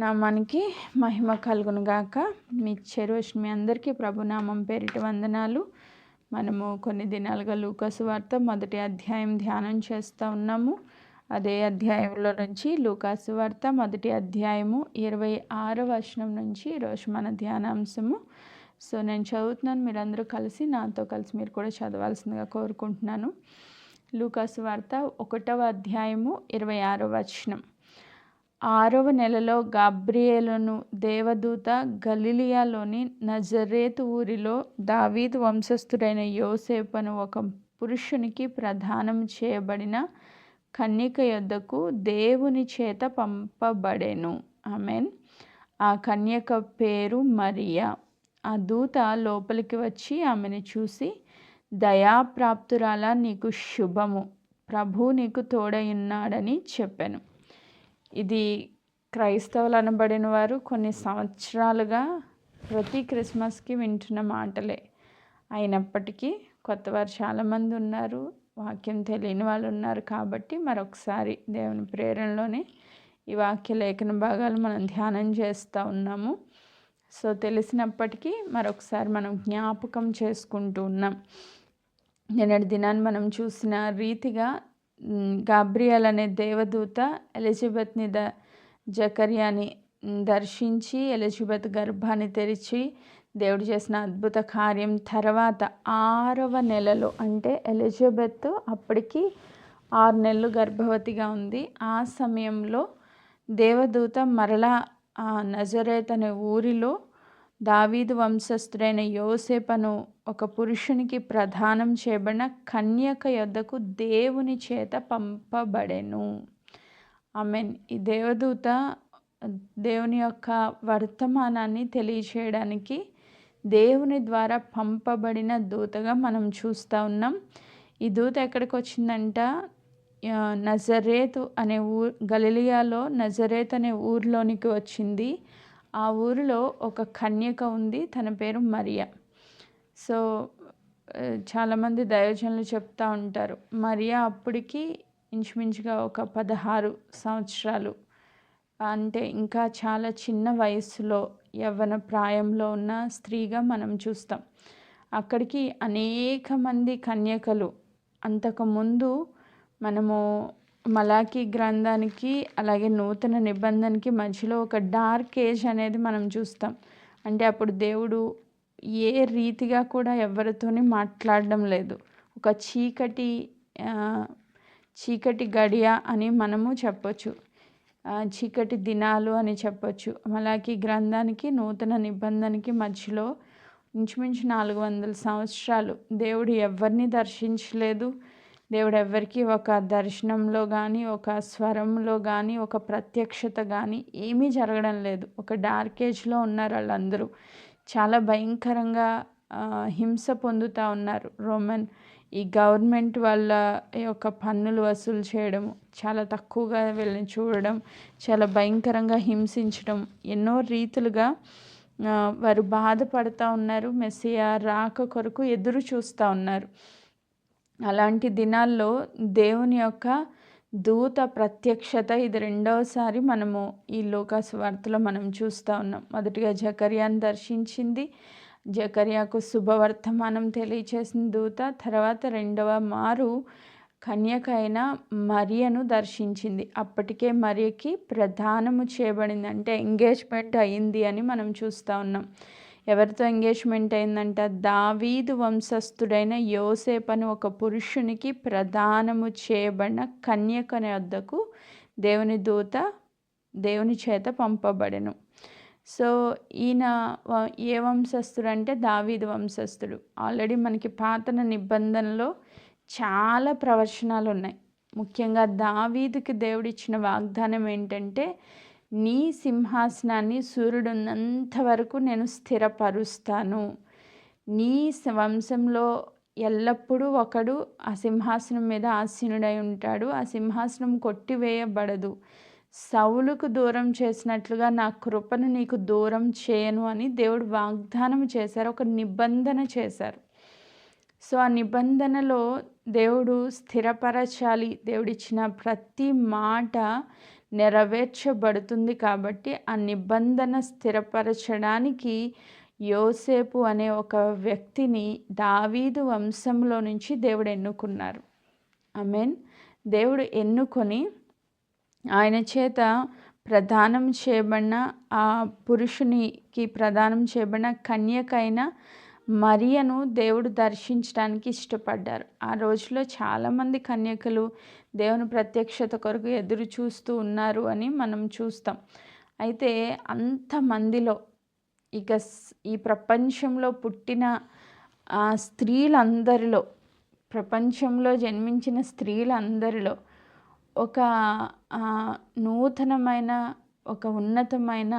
నామానికి మహిమ కలుగును గాక. మీ చెరోష్ అందరికీ ప్రభునామం పేరిట వందనాలు. మనము కొన్ని దినాలుగా లూకాసు వార్త మొదటి అధ్యాయం ధ్యానం చేస్తూ ఉన్నాము. అదే అధ్యాయంలో నుంచి లూకాసు వార్త మొదటి అధ్యాయము 26వ వచనం నుంచి ఈరోజు మన ధ్యానాంశము. సో నేను చదువుతున్నాను, మీరందరూ కలిసి నాతో కలిసి మీరు కూడా చదవాల్సిందిగా కోరుకుంటున్నాను. లూకాసు వార్త 1వ అధ్యాయము 26వ వచనం. 6వ నెలలో గాబ్రియేలును దేవదూత గలిలియాలోని నజరేతు ఊరిలో దావీదు వంశస్థుడైన యోసేపును ఒక పురుషునికి ప్రదానం చేయబడిన కన్యక యొద్దకు దేవుని చేత పంపబడెను. ఆమేన్. ఆ కన్యక పేరు మరియా. ఆ దూత లోపలికి వచ్చి ఆమెను చూసి, దయాప్రాప్తురాలా, నీకు శుభము, ప్రభు నీకు తోడయున్నాడని చెప్పాను. ఇది క్రైస్తవులు అనబడిన వారు కొన్ని సంవత్సరాలుగా ప్రతి క్రిస్మస్కి వింటున్న మాటలే. అయినప్పటికీ కొత్తవారు చాలామంది ఉన్నారు, వాక్యం తెలియని వాళ్ళు ఉన్నారు. కాబట్టి మరొకసారి దేవుని ప్రేరణలోనే ఈ వాక్య లేఖన భాగాలు మనం ధ్యానం చేస్తూ ఉన్నాము. సో తెలిసినప్పటికీ మరొకసారి మనం జ్ఞాపకం చేసుకుంటూ ఉన్నాం. నిన్నటి దినాన్ని మనం చూసిన రీతిగా గాబ్రియల్ అనే దేవదూత ఎలిజబెత్ని జకర్యాని దర్శించి ఎలిజబెత్ గర్భాన్ని తెరిచి దేవుడు చేసిన అద్భుత కార్యం తర్వాత 6వ నెలలో, అంటే ఎలిజబెత్ అప్పటికి 6 నెలలు గర్భవతిగా ఉంది. ఆ సమయంలో దేవదూత మరలా నజరేత్ అనే ఊరిలో దావీదు వంశస్థుడైన యోసేపును ఒక పురుషునికి ప్రదానం చేయబడిన కన్యక యొద్దకు దేవుని చేత పంపబడెను. ఆమేన్. ఈ దేవదూత దేవుని యొక్క వర్తమానాన్ని తెలియచేయడానికి దేవుని ద్వారా పంపబడిన దూతగా మనం చూస్తూ ఉన్నాం. ఈ దూత ఎక్కడికి వచ్చిందంట? నజరేతు అనే గలిలియాలో నజరేత్ అనే ఊరిలోనికి వచ్చింది. ఆ ఊరిలో ఒక కన్యక ఉంది, తన పేరు మరియా. సో చాలామంది దైవజనులు చెప్తూ ఉంటారు, మరియా అప్పటికి ఇంచుమించుగా ఒక 16 సంవత్సరాలు, అంటే ఇంకా చాలా చిన్న వయసులో యవ్వన ప్రాయంలో ఉన్న స్త్రీగా మనం చూస్తాం. అక్కడికి అనేక మంది కన్యకలు అంతకుముందు మనము మలాకీ గ్రంథానికి అలాగే నూతన నిబంధనకి మధ్యలో ఒక డార్క్ ఏజ్ అనేది మనం చూస్తాం. అంటే అప్పుడు దేవుడు ఏ రీతిగా కూడా ఎవరితోని మాట్లాడడం లేదు. ఒక చీకటి గడియ అని మనము చెప్పొచ్చు, చీకటి దినాలు అని చెప్పొచ్చు. మలాకీ గ్రంథానికి నూతన నిబంధనకి మధ్యలో ఇంచుమించు 400 సంవత్సరాలు దేవుడు ఎవరిని దర్శించలేదు. దేవుడు ఎవరికి ఒక దర్శనంలో కానీ, ఒక స్వరంలో కానీ, ఒక ప్రత్యక్షత కానీ ఏమీ జరగడం లేదు. ఒక డార్క్ ఏజ్లో ఉన్నారు వాళ్ళందరూ. చాలా భయంకరంగా హింస పొందుతూ ఉన్నారు. రోమన్ ఈ గవర్నమెంట్ వాళ్ళ యొక్క పన్నులు వసూలు చేయడం, చాలా తక్కువగా వీళ్ళని చూడడం, చాలా భయంకరంగా హింసించడం, ఎన్నో రీతులుగా వారు బాధపడుతూ ఉన్నారు. మెస్సియా రాక కొరకు ఎదురు చూస్తూ ఉన్నారు. అలాంటి దినాల్లో దేవుని యొక్క దూత ప్రత్యక్షత ఇది రెండవసారి మనము ఈ లూకాసు వార్తలో మనం చూస్తూ ఉన్నాం. మొదటిగా జకర్యాను దర్శించింది, జకర్యాకు శుభవర్తమానం తెలియచేసిన దూత. తర్వాత రెండవ మారు కన్యక అయిన మరియను దర్శించింది. అప్పటికే మరియకి ప్రదానము చేయబడింది, అంటే ఎంగేజ్మెంట్ అయింది అని మనం చూస్తూ ఉన్నాం. ఎవరితో ఎంగేజ్మెంట్ అయిందంట? దావీదు వంశస్థుడైన యోసేపును ఒక పురుషునికి ప్రదానము చేయబడిన కన్యక యొద్దకు దేవుని దూత దేవుని చేత పంపబడెను. సో ఈయన ఏ వంశస్థుడు అంటే దావీదు వంశస్థుడు. ఆల్రెడీ మనకి పాత నిబంధనలో చాలా ప్రవచనాలు ఉన్నాయి. ముఖ్యంగా దావీదుకి దేవుడిచ్చిన వాగ్దానం ఏంటంటే, నీ సింహాసనాన్ని సూర్యుడున్నంత వరకు నేను స్థిరపరుస్తాను, నీ వంశంలో ఎల్లప్పుడూ ఒకడు ఆ సింహాసనం మీద ఆసీనుడై ఉంటాడు, ఆ సింహాసనం కొట్టివేయబడదు, సౌలుకు దూరం చేసినట్లుగా నా కృపను నీకు దూరం చేయను అని దేవుడు వాగ్దానం చేశారు, ఒక నిబంధన చేశారు. సో ఆ నిబంధనలో దేవుడు స్థిరపరచాలి. దేవుడిచ్చిన ప్రతి మాట నెరవేర్చబడుతుంది. కాబట్టి ఆ నిబంధన స్థిరపరచడానికి యోసేపు అనే ఒక వ్యక్తిని దావీదు వంశంలో నుంచి దేవుడు ఎన్నుకున్నారు. ఆమేన్. దేవుడు ఎన్నుకొని ఆయన చేత ప్రదానం చేయబడిన ఆ పురుషునికి ప్రదానం చేయబడిన కన్యకైన మరియను దేవుడు దర్శించడానికి ఇష్టపడ్డారు. ఆ రోజులో చాలామంది కన్యకలు దేవుని ప్రత్యక్షత కొరకు ఎదురు చూస్తూ ఉన్నారు అని మనం చూస్తాం. అయితే అంతమందిలో ఇక ఈ ప్రపంచంలో పుట్టిన స్త్రీలందరిలో, ప్రపంచంలో జన్మించిన స్త్రీలందరిలో ఒక నూతనమైన, ఒక ఉన్నతమైన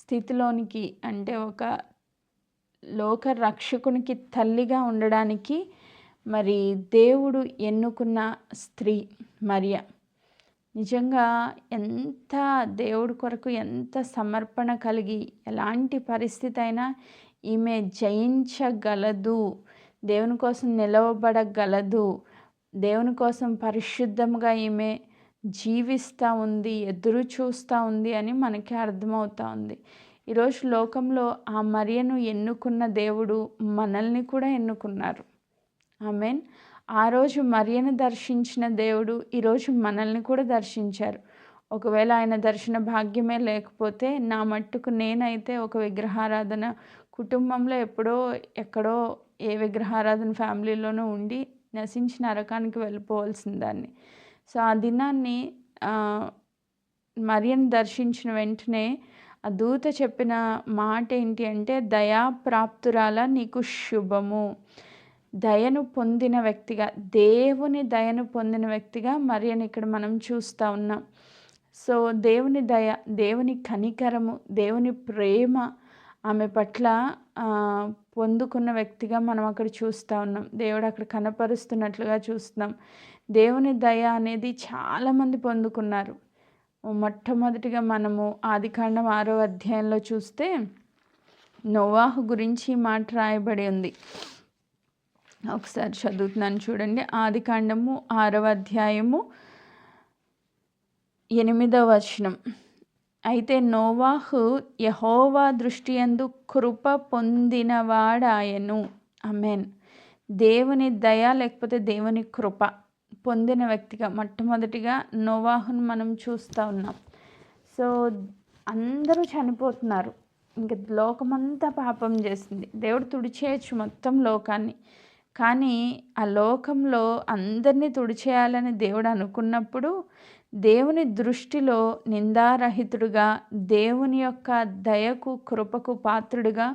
స్థితిలోనికి, అంటే ఒక లోక రక్షకునికి తల్లిగా ఉండడానికి మరి దేవుడు ఎన్నుకున్న స్త్రీ మరియ. నిజంగా ఎంత దేవుడి కొరకు ఎంత సమర్పణ కలిగి, ఎలాంటి పరిస్థితి అయినా ఈమె జయించగలదు, దేవుని కోసం నిలవబడగలదు, దేవుని కోసం పరిశుద్ధంగా ఈమె జీవిస్తూ ఉంది, ఎదురు చూస్తూ ఉంది అని మనకి అర్థమవుతూ ఉంది. ఈరోజు లోకంలో ఆ మరియను ఎన్నుకున్న దేవుడు మనల్ని కూడా ఎన్నుకున్నారు. ఆమేన్. ఆ రోజు మరియను దర్శించిన దేవుడు ఈరోజు మనల్ని కూడా దర్శించారు. ఒకవేళ ఆయన దర్శన భాగ్యమే లేకపోతే నా మట్టుకు నేనైతే ఒక విగ్రహారాధన కుటుంబంలో ఎక్కడో ఏ విగ్రహారాధన ఫ్యామిలీలోనూ ఉండి నశించిన నరకానికి వెళ్ళిపోవాల్సిన దాన్ని. సో ఆ దినాన్ని మరియను దర్శించిన వెంటనే ఆ దూత చెప్పిన మాట ఏంటి అంటే, దయాప్రాప్తురాల నీకు శుభము. దయను పొందిన వ్యక్తిగా, దేవుని దయను పొందిన వ్యక్తిగా మరియను ఇక్కడ మనం చూస్తూ ఉన్నాం. సో దేవుని దయ, దేవుని కనికరము, దేవుని ప్రేమ ఆమె పట్ల పొందుకున్న వ్యక్తిగా మనం అక్కడ చూస్తూ ఉన్నాం. దేవుడు అక్కడ కనపరుస్తున్నట్లుగా చూస్తున్నాం. దేవుని దయ అనేది చాలామంది పొందుకున్నారు. మొట్టమొదటిగా మనము ఆదికాండం 6వ అధ్యాయంలో చూస్తే నోవాహు గురించి మాట రాయబడి ఉంది. ఒకసారి చదువుతున్నాను చూడండి. ఆదికాండము 6వ అధ్యాయము 8వ వచనం. అయితే నోవాహు యెహోవా దృష్టి యందు కృప పొందినవాడాయను. ఆమేన్. దేవుని దయ లేకపోతే దేవుని కృప పొందిన వ్యక్తిగా మొట్టమొదటిగా నోవాహును మనం చూస్తూ ఉన్నాం. సో అందరూ చనిపోతున్నారు. ఇంక లోకమంతా పాపం చేసింది. దేవుడు తుడిచేయచ్చు మొత్తం లోకాన్ని. కానీ ఆ లోకంలో అందరినీ తుడిచేయాలని దేవుడు అనుకున్నప్పుడు దేవుని దృష్టిలో నిందారహితుడుగా, దేవుని యొక్క దయకు కృపకు పాత్రుడిగా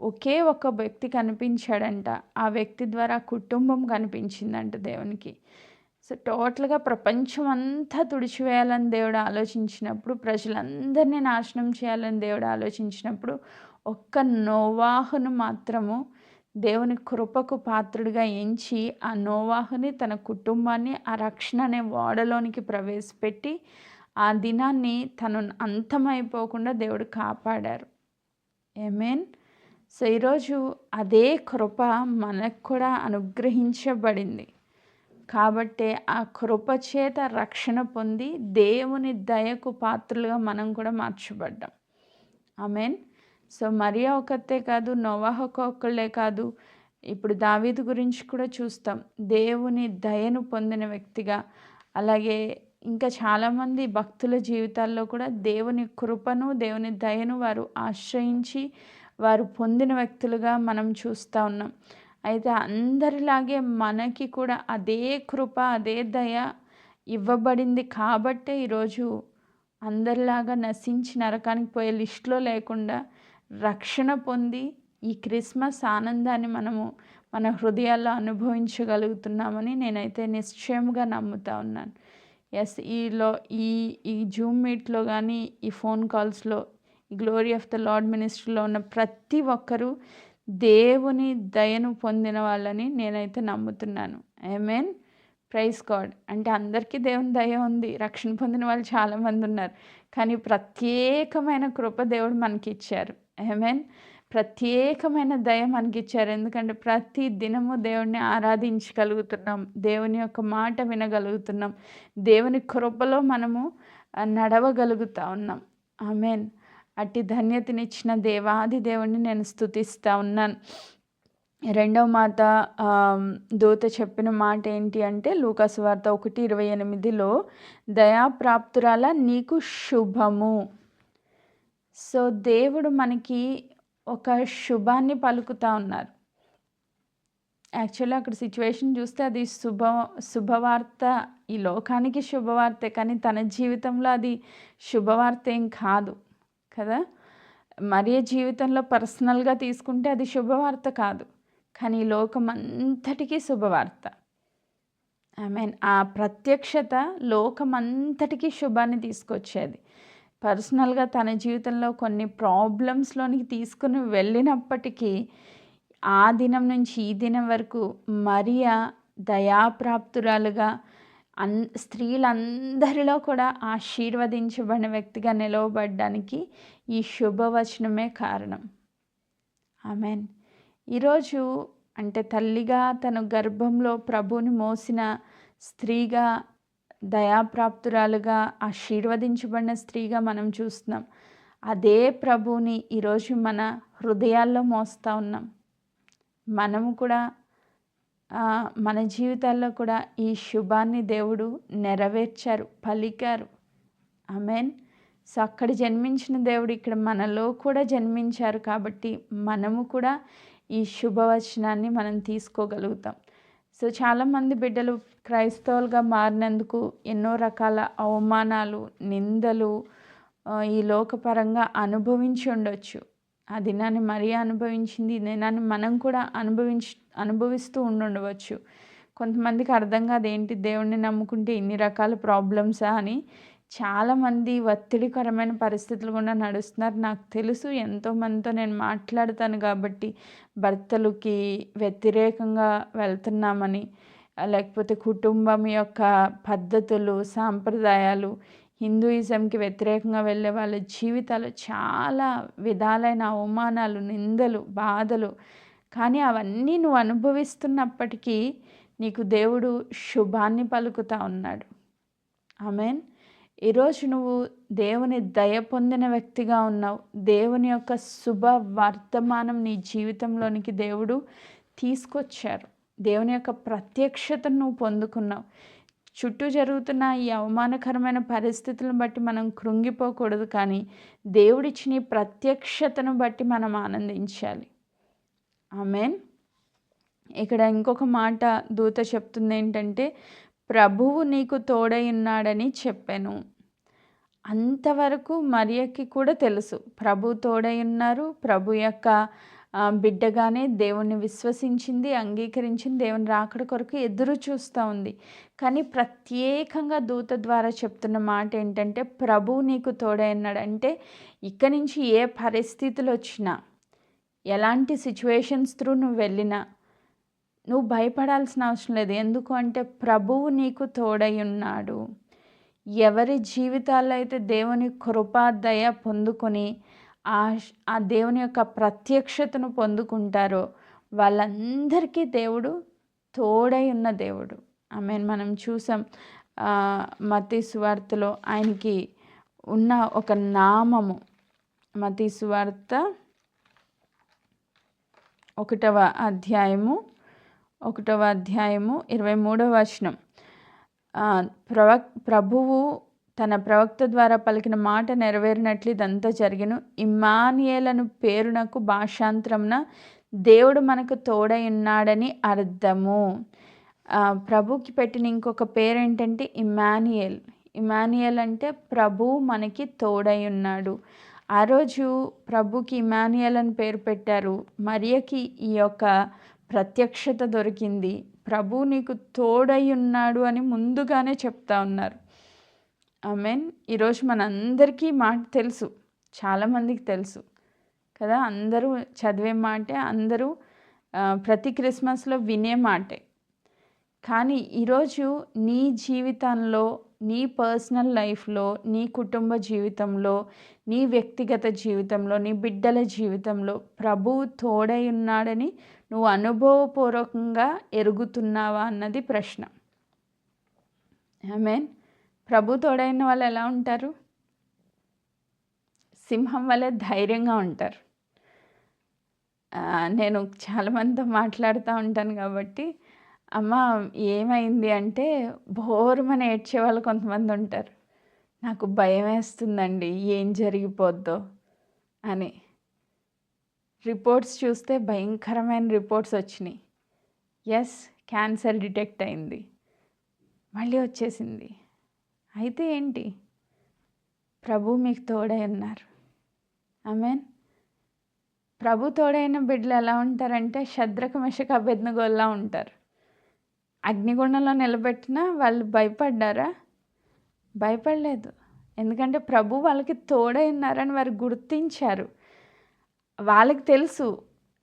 ఒకే ఒక వ్యక్తి కనిపించాడంట. ఆ వ్యక్తి ద్వారా కుటుంబం కనిపించిందంట దేవునికి. సో టోటల్గా ప్రపంచం అంతా తుడిచివేయాలని దేవుడు ఆలోచించినప్పుడు, ప్రజలందరినీ నాశనం చేయాలని దేవుడు ఆలోచించినప్పుడు, ఒక్క నోవాహును మాత్రము దేవుని కృపకు పాత్రుడిగా ఎంచి ఆ నోవాహుని, తన కుటుంబాన్ని ఆ రక్షణ అనే ఓడలోనికి ప్రవేశపెట్టి ఆ దినాన్ని తను అంతమైపోకుండా దేవుడు కాపాడారు. ఆమేన్. సో ఈరోజు అదే కృప మనకు కూడా అనుగ్రహించబడింది. కాబట్టే ఆ కృప చేత రక్షణ పొంది దేవుని దయకు పాత్రలుగా మనం కూడా మార్చబడ్డాం. ఆమేన్. సో మరియా ఒక్కతే కాదు, నోవాహు ఒక్కళ్ళే కాదు, ఇప్పుడు దావీదు గురించి కూడా చూస్తాం. దేవుని దయను పొందిన వ్యక్తిగా, అలాగే ఇంకా చాలామంది భక్తుల జీవితాల్లో కూడా దేవుని కృపను, దేవుని దయను వారు ఆశ్రయించి వారు పొందిన వ్యక్తులుగా మనం చూస్తూ ఉన్నాం. అయితే అందరిలాగే మనకి కూడా అదే కృప, అదే దయ ఇవ్వబడింది. కాబట్టే ఈరోజు అందరిలాగా నశించి నరకానికి పోయే లిస్టులో లేకుండా రక్షణ పొంది ఈ క్రిస్మస్ ఆనందాన్ని మనము మన హృదయాల్లో అనుభవించగలుగుతున్నామని నేనైతే నిశ్చయంగా నమ్ముతా ఉన్నాను. ఎస్, ఈ జూమ్ మీట్లో కానీ, ఈ ఫోన్ కాల్స్లో, ఈ గ్లోరీ ఆఫ్ ద లార్డ్ మినిస్ట్రీలో ఉన్న ప్రతి ఒక్కరూ దేవుని దయను పొందిన వాళ్ళని నేనైతే నమ్ముతున్నాను. ఆమేన్. Praise God. అంటే అందరికీ దేవుని దయ ఉంది, రక్షణ పొందిన వాళ్ళు చాలామంది ఉన్నారు. కానీ ప్రత్యేకమైన కృప దేవుడు మనకి ఇచ్చారు. ఆమేన్. ప్రత్యేకమైన దయ మనకి ఇచ్చారు. ఎందుకంటే ప్రతి దినము దేవుడిని ఆరాధించగలుగుతున్నాం, దేవుని యొక్క మాట వినగలుగుతున్నాం, దేవుని కృపలో మనము నడవగలుగుతా ఉన్నాం. ఆమేన్. అట్టి ధన్యతనిచ్చిన దేవాది దేవుణ్ణి నేను స్తుతిస్తూ ఉన్నాను. రెండవ మాట దూత చెప్పిన మాట ఏంటి అంటే లూకాసు వార్త 1:28లో దయాప్రాప్తురాల నీకు శుభము. సో దేవుడు మనకి ఒక శుభాన్ని పలుకుతూ ఉన్నారు. యాక్చువల్లీ అక్కడ సిచ్యువేషన్ చూస్తే అది శుభవార్త, ఈ లోకానికి శుభవార్తే, కానీ తన జీవితంలో అది శుభవార్త ఏం కాదు కదా. మరియ జీవితంలో పర్సనల్గా తీసుకుంటే అది శుభవార్త కాదు, కానీ ఈ లోకం అంతటికీ శుభవార్త. మీన్ ఆ ప్రత్యక్షత లోకమంతటికీ శుభాన్ని తీసుకొచ్చేది. పర్సనల్గా తన జీవితంలో కొన్ని ప్రాబ్లమ్స్లోనికి తీసుకుని వెళ్ళినప్పటికీ ఆ దినం నుంచి ఈ దినం వరకు మరియా దయాప్రాప్తురాలుగా స్త్రీలందరిలో కూడా ఆశీర్వదించబడిన వ్యక్తిగా నిలవబడడానికి ఈ శుభవచనమే కారణం. ఆమెన్. ఈరోజు అంటే తల్లిగా తన గర్భంలో ప్రభువుని మోసిన స్త్రీగా, దయాప్రాప్తురాలుగా, ఆశీర్వదించబడిన స్త్రీగా మనం చూస్తున్నాం. అదే ప్రభువుని ఈరోజు మన హృదయాల్లో మోస్తూ ఉన్నాం. మనము కూడా మన జీవితాల్లో కూడా ఈ శుభాన్ని దేవుడు నెరవేర్చారు, పలికారు. ఆమేన్. సో అక్కడ జన్మించిన దేవుడు ఇక్కడ మనలో కూడా జన్మించారు కాబట్టి మనము కూడా ఈ శుభవచనాన్ని మనం తీసుకోగలుగుతాం. సో చాలామంది బిడ్డలు క్రైస్తవులుగా మారినందుకు ఎన్నో రకాల అవమానాలు, నిందలు ఈ లోకపరంగా అనుభవించి ఉండొచ్చు. ఆ దినాన్ని మరియా అనుభవించింది, ఈ దినాన్ని మనం కూడా అనుభవిస్తూ ఉండవచ్చు. కొంతమందికి అర్థం కాదు, ఏంటి దేవుణ్ణి నమ్ముకుంటే ఇన్ని రకాల ప్రాబ్లమ్సా అని. చాలామంది ఒత్తిడికరమైన పరిస్థితులు కూడా నడుస్తున్నారు. నాకు తెలుసు, ఎంతోమందితో నేను మాట్లాడుతాను కాబట్టి భర్తలకి వ్యతిరేకంగా వెళ్తున్నామని, లేకపోతే కుటుంబం యొక్క పద్ధతులు, సాంప్రదాయాలు, హిందూయిజంకి వ్యతిరేకంగా వెళ్ళే వాళ్ళ జీవితాలు చాలా విధాలైన అవమానాలు, నిందలు, బాధలు. కానీ అవన్నీ నువ్వు అనుభవిస్తున్నప్పటికీ నీకు దేవుడు శుభాన్ని పలుకుతూ ఉన్నాడు. ఆమేన్. ఈరోజు నువ్వు దేవుని దయ పొందిన వ్యక్తిగా ఉన్నావు. దేవుని యొక్క శుభ వర్తమానం నీ జీవితంలోనికి దేవుడు తీసుకొచ్చారు. దేవుని యొక్క ప్రత్యక్షతను నువ్వు పొందుకున్నావు. చుట్టూ జరుగుతున్న ఈ అవమానకరమైన పరిస్థితులను బట్టి మనం కృంగిపోకూడదు, కానీ దేవుడిచ్చిన ఈ ప్రత్యక్షతను బట్టి మనం ఆనందించాలి. ఆమేన్. ఇక్కడ ఇంకొక మాట దూత చెప్తుంది ఏంటంటే, ప్రభువు నీకు తోడై ఉన్నాడని చెప్పాను. అంతవరకు మరియకి కూడా తెలుసు ప్రభు తోడై ఉన్నారు. ప్రభు యొక్క బిడ్డగానే దేవుణ్ణి విశ్వసించింది, అంగీకరించింది, దేవుని రాకడ కొరకు ఎదురు చూస్తూ ఉంది. కానీ ప్రత్యేకంగా దూత ద్వారా చెప్తున్న మాట ఏంటంటే, ప్రభువు నీకు తోడై ఉన్నాడు. అంటే ఇక్కడి నుంచి ఏ పరిస్థితులు వచ్చినా, ఎలాంటి సిచ్యువేషన్స్ త్రూ నువ్వు వెళ్ళినా నువ్వు భయపడాల్సిన అవసరం లేదు. ఎందుకు అంటే ప్రభువు నీకు తోడై ఉన్నాడు. ఎవరి జీవితాల్లో అయితే దేవుని కృపా దయ పొందుకొని ఆ దేవుని యొక్క ప్రత్యక్షతను పొందుకుంటారో వాళ్ళందరికీ దేవుడు తోడై ఉన్న దేవుడు. ఆమేన్. మనం చూసాం మత్తయి సువార్తలో ఆయనకి ఉన్న ఒక నామము. మత్తయి సువార్త 1వ అధ్యాయము 23వ వచనం. ప్రభువు తన ప్రవక్త ద్వారా పలికిన మాట నెరవేరినట్లు ఇదంతా జరిగెను. ఇమ్మానుయేలను పేరునకు భాషాంతరమున దేవుడు మనకు తోడై ఉన్నాడని అర్థము. ప్రభుకి పెట్టిన ఇంకొక పేరు ఏంటంటే ఇమ్మానుయేల్. ఇమ్మానుయేల్ అంటే ప్రభువు మనకి తోడై ఉన్నాడు. ఆ రోజు ప్రభుకి ఇమ్మానుయేల్ అని పేరు పెట్టారు. మరియకి ఈ యొక్క ప్రత్యక్షత దొరికింది. ప్రభు నీకు తోడై ఉన్నాడు అని ముందుగానే చెప్తా ఉన్నారు. ఆమేన్. ఈరోజు మనందరికీ మాట తెలుసు, చాలామందికి తెలుసు కదా. అందరూ చదివే మాటే, అందరూ ప్రతి క్రిస్మస్లో వినే మాటే. కానీ ఈరోజు నీ జీవితంలో, నీ పర్సనల్ లైఫ్లో, నీ కుటుంబ జీవితంలో, నీ వ్యక్తిగత జీవితంలో, నీ బిడ్డల జీవితంలో ప్రభువు తోడై ఉన్నాడని నువ్వు అనుభవపూర్వకంగా ఎరుగుతున్నావా అన్నది ప్రశ్న. ఆమేన్. ప్రభు తోడైన వాళ్ళు ఎలా ఉంటారు? సింహం వలె ధైర్యంగా ఉంటారు. నేను చాలామందితో మాట్లాడుతూ ఉంటాను కాబట్టి, అమ్మ ఏమైంది అంటే బోరుమని ఏడ్చేవాళ్ళు కొంతమంది ఉంటారు. నాకు భయమేస్తుందండి ఏం జరిగిపోద్దో అని. రిపోర్ట్స్ చూస్తే భయంకరమైన రిపోర్ట్స్ వచ్చినాయి. యెస్, క్యాన్సర్ డిటెక్ట్ అయింది, మళ్ళీ వచ్చేసింది. అయితే ఏంటి? ప్రభు మీకు తోడై ఉన్నారు. ఆమేన్. ప్రభు తోడైన బిడ్డలు ఎలా ఉంటారంటే షద్రకు మెషకు అబేద్నెగోలా ఉంటారు. అగ్నిగుండంలో నిలబెట్టినా వాళ్ళు భయపడ్డారా? భయపడలేదు. ఎందుకంటే ప్రభు వాళ్ళకి తోడై ఉన్నారని వారు గుర్తించారు. వాళ్ళకి తెలుసు,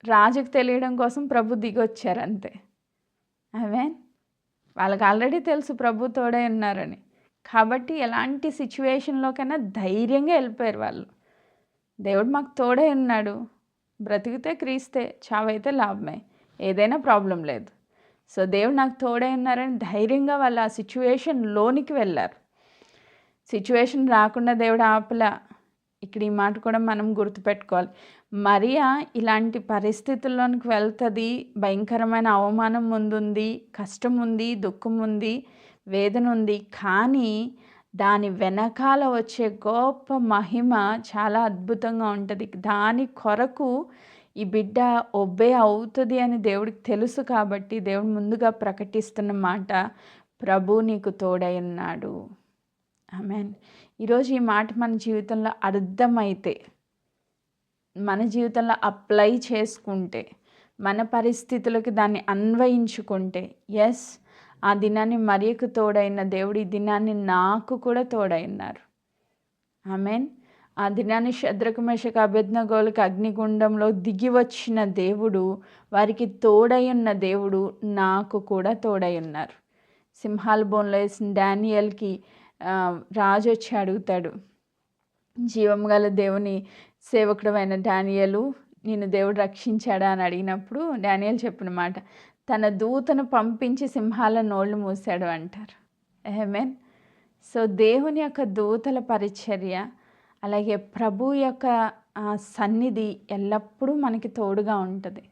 రాజుకు తెలియడం కోసం ప్రభు దిగొచ్చారు అంతే. ఆమేన్. వాళ్ళకి ఆల్రెడీ తెలుసు ప్రభు తోడై ఉన్నారని. కాబట్టి ఎలాంటి సిచ్యువేషన్లోకైనా ధైర్యంగా వెళ్ళిపోయారు వాళ్ళు. దేవుడు మాకు తోడై ఉన్నాడు, బ్రతికితే క్రీస్తే, చావైతే లాభమే, ఏదైనా ప్రాబ్లం లేదు. సో దేవుడు నాకు తోడై ఉన్నారని ధైర్యంగా వాళ్ళు ఆ సిచ్యువేషన్లోనికి వెళ్ళారు. సిచ్యువేషన్ రాకుండా దేవుడు ఆపలా. ఇక్కడ ఈ మాట కూడా మనం గుర్తుపెట్టుకోవాలి. మరియా ఇలాంటి పరిస్థితుల్లోనికి వెళ్తుంది, భయంకరమైన అవమానం ముందుంది, కష్టం ఉంది, దుఃఖం ఉంది, వేదన ఉంది. కానీ దాని వెనకాల వచ్చే గొప్ప మహిమ చాలా అద్భుతంగా ఉంటుంది. దాని కొరకు ఈ బిడ్డ ఒబే అవుతుంది అని దేవుడికి తెలుసు. కాబట్టి దేవుడు ముందుగా ప్రకటిస్తున్న మాట, ప్రభు నీకు తోడై ఉన్నాడు. ఆమేన్. ఈరోజు ఈ మాట మన జీవితంలో అర్థమైతే, మన జీవితంలో అప్లై చేసుకుంటే, మన పరిస్థితులకు దాన్ని అన్వయించుకుంటే, ఎస్, ఆ దినాన్ని మరియకు తోడైన దేవుడు ఈ దినాన్ని నాకు కూడా తోడై ఉన్నారు. ఆమేన్. ఆ దినాన్ని షద్రకు మెషకు అబేద్నెగోలకు అగ్నిగుండంలో దిగి వచ్చిన దేవుడు, వారికి తోడై ఉన్న దేవుడు నాకు కూడా తోడై ఉన్నారు. సింహాల బోన్లో వేసిన డానియేల్కి రాజు వచ్చి అడుగుతాడు, జీవం గల దేవుని సేవకుడు అయిన డానియేలు, నిన్ను దేవుడు రక్షించాడా అని అడిగినప్పుడు డానియేల్ చెప్పిన మాట, తన దూతను పంపించి సింహాల నోళ్ళు మూసాడు అంటారు. ఆమేన్. సో దేవుని యొక్క దూతల పరిచర్య, అలాగే ప్రభు యొక్క సన్నిధి ఎల్లప్పుడూ మనకి తోడుగా ఉంటుంది.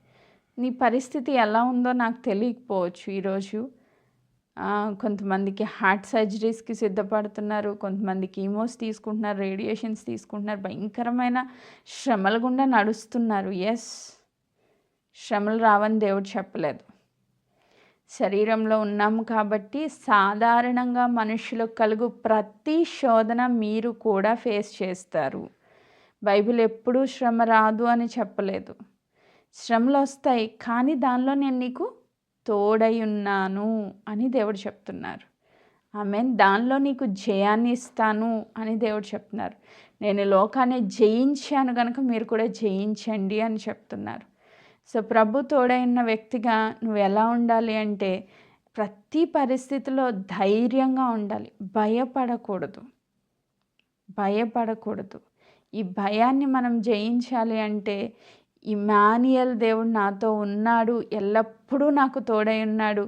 నీ పరిస్థితి ఎలా ఉందో నాకు తెలియకపోవచ్చు. ఈరోజు కొంతమందికి హార్ట్ సర్జరీస్కి సిద్ధపడుతున్నారు, కొంతమంది కీమోస్ తీసుకుంటున్నారు, రేడియేషన్స్ తీసుకుంటున్నారు, భయంకరమైన శ్రమల గుండా నడుస్తున్నారు. ఎస్, శ్రమలు రావని దేవుడు చెప్పలేదు. శరీరంలో ఉన్నాము కాబట్టి సాధారణంగా మనుషులకు కలుగు ప్రతి శోధన మీరు కూడా ఫేస్ చేస్తారు. బైబిల్ ఎప్పుడూ శ్రమ రాదు అని చెప్పలేదు. శ్రమలు వస్తాయి, కానీ దానిలో నేను నీకు తోడై ఉన్నాను అని దేవుడు చెప్తున్నారు. ఆమేన్. దానిలో నీకు జయాన్ని ఇస్తాను అని దేవుడు చెప్తున్నారు. నేను లోకాన్ని జయించాను కనుక మీరు కూడా జయించండి అని చెప్తున్నారు. సో ప్రభు తోడైన వ్యక్తిగా నువ్వు ఎలా ఉండాలి అంటే, ప్రతి పరిస్థితిలో ధైర్యంగా ఉండాలి, భయపడకూడదు. ఈ భయాన్ని మనం జయించాలి అంటే, ఇమ్మానుయేల్ దేవుడు నాతో ఉన్నాడు, ఎల్లప్పుడూ నాకు తోడై ఉన్నాడు,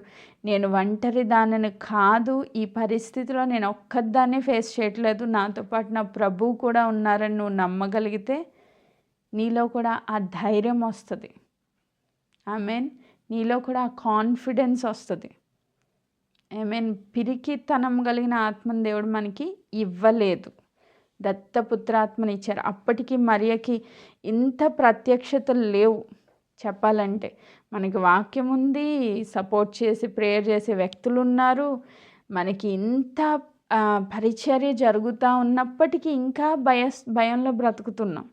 నేను ఒంటరి దానిని కాదు, ఈ పరిస్థితిలో నేను ఒక్కదాన్నే ఫేస్ చేయట్లేదు, నాతో పాటు నా ప్రభువు కూడా ఉన్నారని నువ్వు నమ్మగలిగితే నీలో కూడా ఆ ధైర్యం వస్తుంది. ఆమేన్. నీలో కూడా ఆ కాన్ఫిడెన్స్ వస్తుంది. ఆమేన్. పిరికితనం కలిగిన ఆత్మను దేవుడు మనకి ఇవ్వలేదు, దత్తపుత్రాత్మని ఇచ్చారు. అప్పటికి మరియకి ఇంత ప్రత్యక్షతలు లేవు చెప్పాలంటే. మనకి వాక్యం ఉంది, సపోర్ట్ చేసి ప్రేయర్ చేసే వ్యక్తులు ఉన్నారు, మనకి ఇంత పరిచర్య జరుగుతూ ఉన్నప్పటికీ ఇంకా భయంలో బ్రతుకుతున్నాం.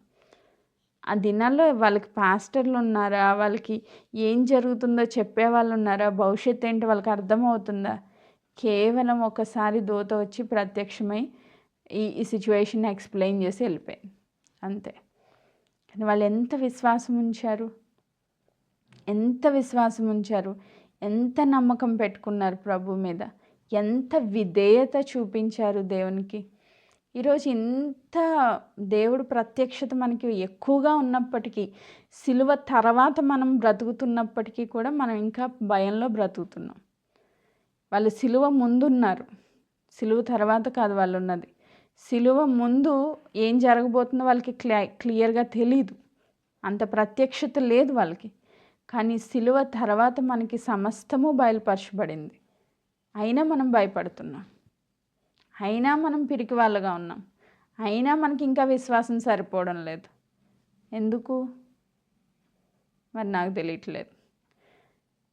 ఆ దినాల్లో వాళ్ళకి పాస్టర్లు ఉన్నారా, వాళ్ళకి ఏం జరుగుతుందో చెప్పేవాళ్ళు ఉన్నారా, భవిష్యత్తు ఏంటి వాళ్ళకి అర్థమవుతుందా? కేవలం ఒకసారి దూత వచ్చి ప్రత్యక్షమై ఈ సిచ్యువేషన్ ఎక్స్ప్లెయిన్ చేసి వెళ్ళిపోయింది అంతే. కానీ వాళ్ళు ఎంత విశ్వాసం ఉంచారు, ఎంత నమ్మకం పెట్టుకున్నారు ప్రభు మీద, ఎంత విధేయత చూపించారు దేవునికి. ఈరోజు ఇంత దేవుడు ప్రత్యక్షత మనకి ఎక్కువగా ఉన్నప్పటికీ, సిలువ తర్వాత మనం బ్రతుకుతున్నప్పటికీ కూడా మనం ఇంకా భయంలో బ్రతుకుతున్నాం. వాళ్ళు సిలువ ముందున్నారు, సిలువ తర్వాత కాదు వాళ్ళు ఉన్నది. సిలువ ముందు ఏం జరగబోతుందో వాళ్ళకి క్లియర్గా తెలీదు, అంత ప్రత్యక్షత లేదు వాళ్ళకి. కానీ సిలువ తర్వాత మనకి సమస్తము బయలుపరచబడింది. అయినా మనం భయపడుతున్నాం, అయినా మనం పిరికి వాళ్ళగా ఉన్నాం, అయినా మనకి ఇంకా విశ్వాసం సరిపోవడం లేదు. ఎందుకు మరి నాకు తెలియట్లేదు.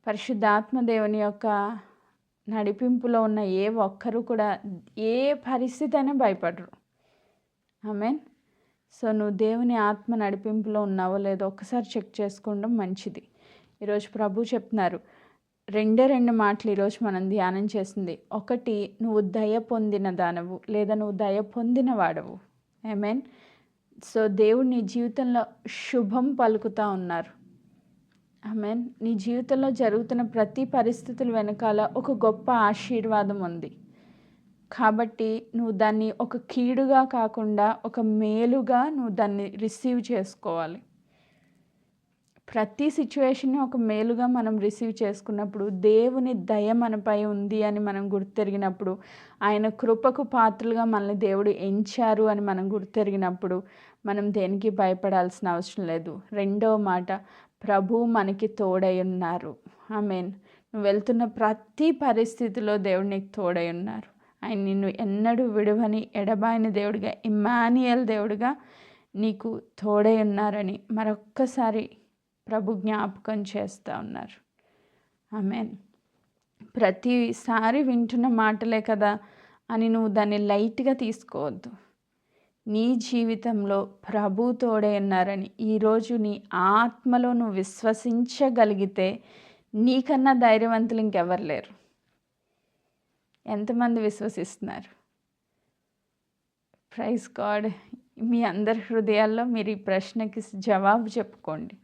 పరిశుద్ధాత్మ దేవుని యొక్క నడిపింపులో ఉన్న ఏ ఒక్కరు కూడా ఏ పరిస్థితి అయినా భయపడరు. ఆమేన్. సో నువ్వు దేవుని ఆత్మ నడిపింపులో ఉన్నావో లేదో ఒక్కసారి చెక్ చేసుకోవడం మంచిది. ఈరోజు ప్రభు చెప్తున్నారు, రెండు మాటలు ఈరోజు మనం ధ్యానం చేసింది. ఒకటి, నువ్వు దయ పొందిన దానవు లేదా నువ్వు దయ పొందిన వాడవు. ఆమేన్. సో దేవుడు నీ జీవితంలో శుభం పలుకుతూ ఉన్నారు. ఆమేన్. నీ జీవితంలో జరుగుతున్న ప్రతి పరిస్థితుల వెనకాల ఒక గొప్ప ఆశీర్వాదం ఉంది. కాబట్టి నువ్వు దాన్ని ఒక కీడుగా కాకుండా ఒక మేలుగా నువ్వు దాన్ని రిసీవ్ చేసుకోవాలి. ప్రతి సిచ్యువేషన్ని ఒక మేలుగా మనం రిసీవ్ చేసుకున్నప్పుడు, దేవుని దయ మనపై ఉంది అని మనం గుర్తెరిగినప్పుడు, ఆయన కృపకు పాత్రలుగా మనల్ని దేవుడు ఎంచారు అని మనం గుర్తెరిగినప్పుడు మనం దేనికి భయపడాల్సిన అవసరం లేదు. రెండవ మాట, ప్రభు మనకి తోడై ఉన్నారు. ఆమేన్. నువ్వు వెళ్తున్న ప్రతి పరిస్థితిలో దేవుడు నీకు తోడై ఉన్నారు. ఆయన నిన్ను ఎన్నడూ విడువని ఎడబాయని దేవుడిగా, ఇమ్మాన్యుయేల్ దేవుడిగా నీకు తోడై ఉన్నారని మరొక్కసారి ప్రభు జ్ఞాపకం చేస్తూ ఉన్నారు. ఆమేన్. ప్రతిసారి వింటున్న మాటలే కదా అని నువ్వు దాన్ని లైట్గా తీసుకోవద్దు. నీ జీవితంలో ప్రభు తోడై ఉన్నారని ఈరోజు నీ ఆత్మలో నువ్వు విశ్వసించగలిగితే నీకన్నా ధైర్యవంతులు ఇంకెవరు లేరు. ఎంతమంది విశ్వసిస్తున్నారు? Praise God. మీ అందరి హృదయాల్లో మీరు ఈ ప్రశ్నకి జవాబు చెప్పుకోండి.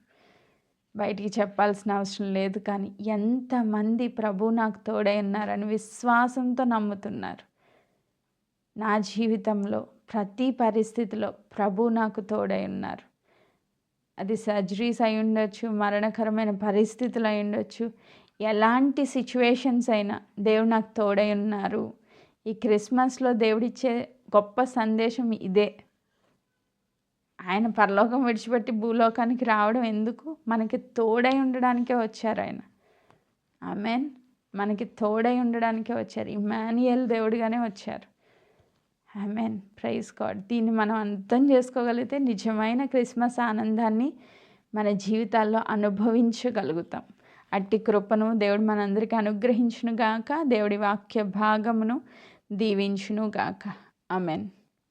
బయటికి చెప్పాల్సిన అవసరం లేదు. కానీ ఎంతమంది ప్రభు నాకు తోడై ఉన్నారని విశ్వాసంతో నమ్ముతున్నారు? నా జీవితంలో ప్రతి పరిస్థితిలో ప్రభు నాకు తోడై ఉన్నారు. అది సర్జరీస్ అయి ఉండొచ్చు, మరణకరమైన పరిస్థితులు అయి ఉండొచ్చు, ఎలాంటి సిచ్యువేషన్స్ అయినా దేవుడు నాకు తోడై ఉన్నారు. ఈ క్రిస్మస్లో దేవుడిచ్చే గొప్ప సందేశం ఇదే. ఆయన పరలోకం విడిచిపెట్టి భూలోకానికి రావడం ఎందుకు? మనకి తోడై ఉండడానికే వచ్చారు ఆయన. ఆమేన్. మనకి తోడై ఉండడానికే వచ్చారు. ఇమ్మాన్యుయేల్ దేవుడిగానే వచ్చారు. ఆమేన్. Praise God. దీన్ని మనం అర్థం చేసుకోగలిగితే నిజమైన క్రిస్మస్ ఆనందాన్ని మన జీవితాల్లో అనుభవించగలుగుతాం. అట్టి కృపను దేవుడు మనందరికీ అనుగ్రహించును గాక. దేవుడి వాక్య భాగమును దీవించును గాక. ఆమేన్.